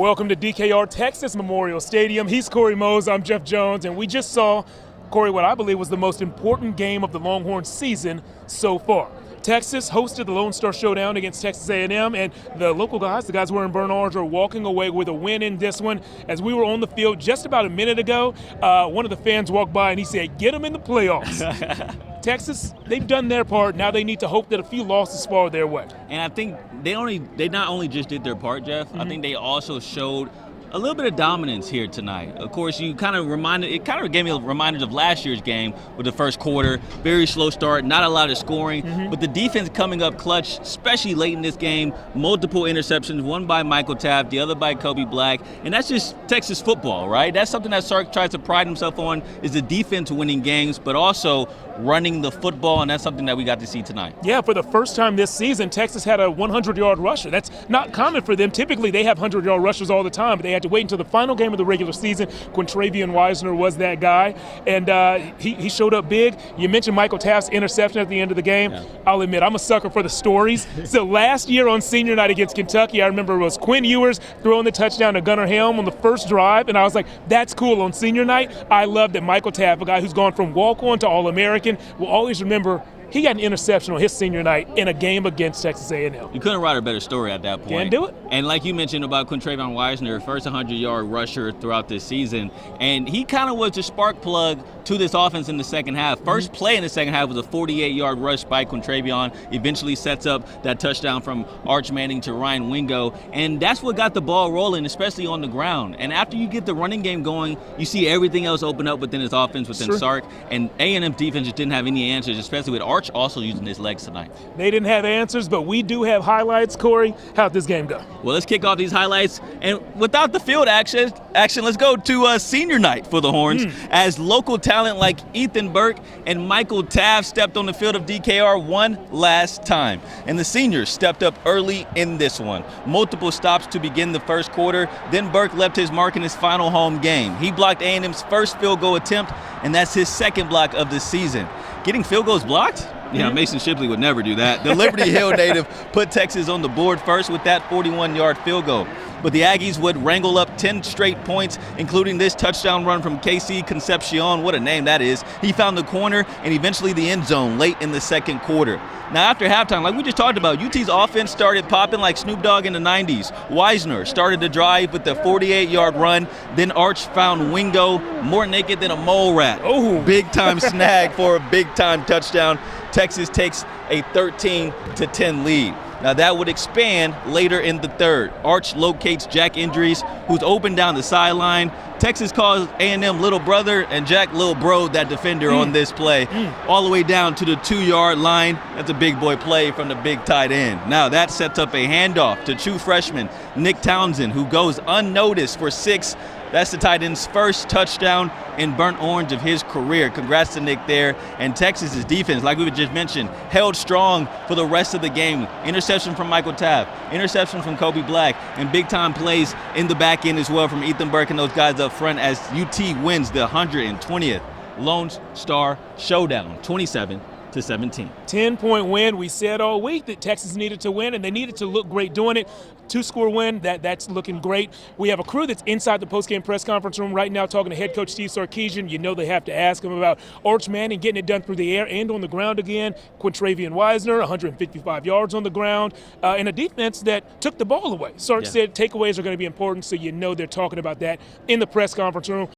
Welcome to DKR Texas Memorial Stadium. He's Corey Mose, I'm Jeff Jones, and we just saw, Corey, what I believe was the most important game of the Longhorns season so far. Texas hosted the Lone Star Showdown against Texas A&M, and the local guys, the guys wearing burnt orange, are walking away with a win in this one. As we were on the field just about a minute ago, one of the fans walked by and he said, "Get them in the playoffs." Texas, they've done their part. Now they need to hope that a few losses fall their way. And I think they not only just did their part, Jeff, I think they also showed a little bit of dominance here tonight. Of course, it kind of gave me a reminder of last year's game with the first quarter. Very slow start, not a lot of scoring, but the defense coming up clutch, especially late in this game. Multiple interceptions, one by Michael Taft, the other by Kobe Black, and that's just Texas football, right? That's something that Sark tries to pride himself on, is the defense winning games, but also running the football, and that's something that we got to see tonight. Yeah, for the first time this season, Texas had a 100-yard rusher. That's not common for them. Typically, they have 100-yard rushers all the time, but they had to wait until the final game of the regular season. Quintravian Wisner was that guy, and he showed up big. You mentioned Michael Taft's interception at the end of the game. Yeah. I'll admit, I'm a sucker for the stories. So last year on senior night against Kentucky, I remember it was Quinn Ewers throwing the touchdown to Gunnar Helm on the first drive, and I was like, that's cool. On senior night, I love that Michael Taft, a guy who's gone from walk-on to All-American, will always remember he got an interception on his senior night in a game against Texas A&M. You couldn't write a better story at that point. Can't do it. And like you mentioned about Quintravian Wisner, first 100-yard rusher throughout this season, and he kind of was the spark plug to this offense in the second half. First play in the second half was a 48-yard rush by Quintravian, eventually sets up that touchdown from Arch Manning to Ryan Wingo, and that's what got the ball rolling, especially on the ground. And after you get the running game going, you see everything else open up within his offense, within Sark, and A&M defense just didn't have any answers, especially with Arch also using his legs tonight. They didn't have answers, but we do have highlights. Corey, how'd this game go? Well, let's kick off these highlights, and without the field action, let's go to senior night for the Horns, as local talent like Ethan Burke and Michael Taft stepped on the field of DKR one last time, and the seniors stepped up early in this one. Multiple stops to begin the first quarter, then Burke left his mark in his final home game. He blocked A&M's first field goal attempt, and that's his second block of the season. Getting field goals blocked? Yeah, Mason Shipley would never do that. The Liberty Hill native put Texas on the board first with that 41-yard field goal. But the Aggies would wrangle up 10 straight points, including this touchdown run from KC Concepcion. What a name that is. He found the corner and eventually the end zone late in the second quarter. Now, after halftime, like we just talked about, UT's offense started popping like Snoop Dogg in the 90s. Wisner started the drive with the 48-yard run. Then Arch found Wingo more naked than a mole rat. Oh, big-time snag for a big-time touchdown. Texas takes a 13-10 lead. Now that would expand later in the third. Arch locates Jack Indries, who's open down the sideline. Texas calls A&M little brother, and Jack little bro that defender on this play, all the way down to the 2-yard line. That's a big boy play from the big tight end. Now that sets up a handoff to true freshman Nick Townsend, who goes unnoticed for 6. That's the tight end's first touchdown in burnt orange of his career. Congrats to Nick there. And Texas's defense, like we just mentioned, held strong for the rest of the game. Interception from Michael Taft, interception from Kobe Black, and big-time plays in the back end as well from Ethan Burke and those guys up front as UT wins the 120th Lone Star Showdown, 27-17. 10-point win. We said all week that Texas needed to win, and they needed to look great doing it. 2-score win, that's looking great. We have a crew that's inside the postgame press conference room right now talking to head coach Steve Sarkisian. You know they have to ask him about Arch Manning getting it done through the air and on the ground again. Quintravian Wisner, 155 yards on the ground, and a defense that took the ball away. Sark said takeaways are going to be important, so you know they're talking about that in the press conference room.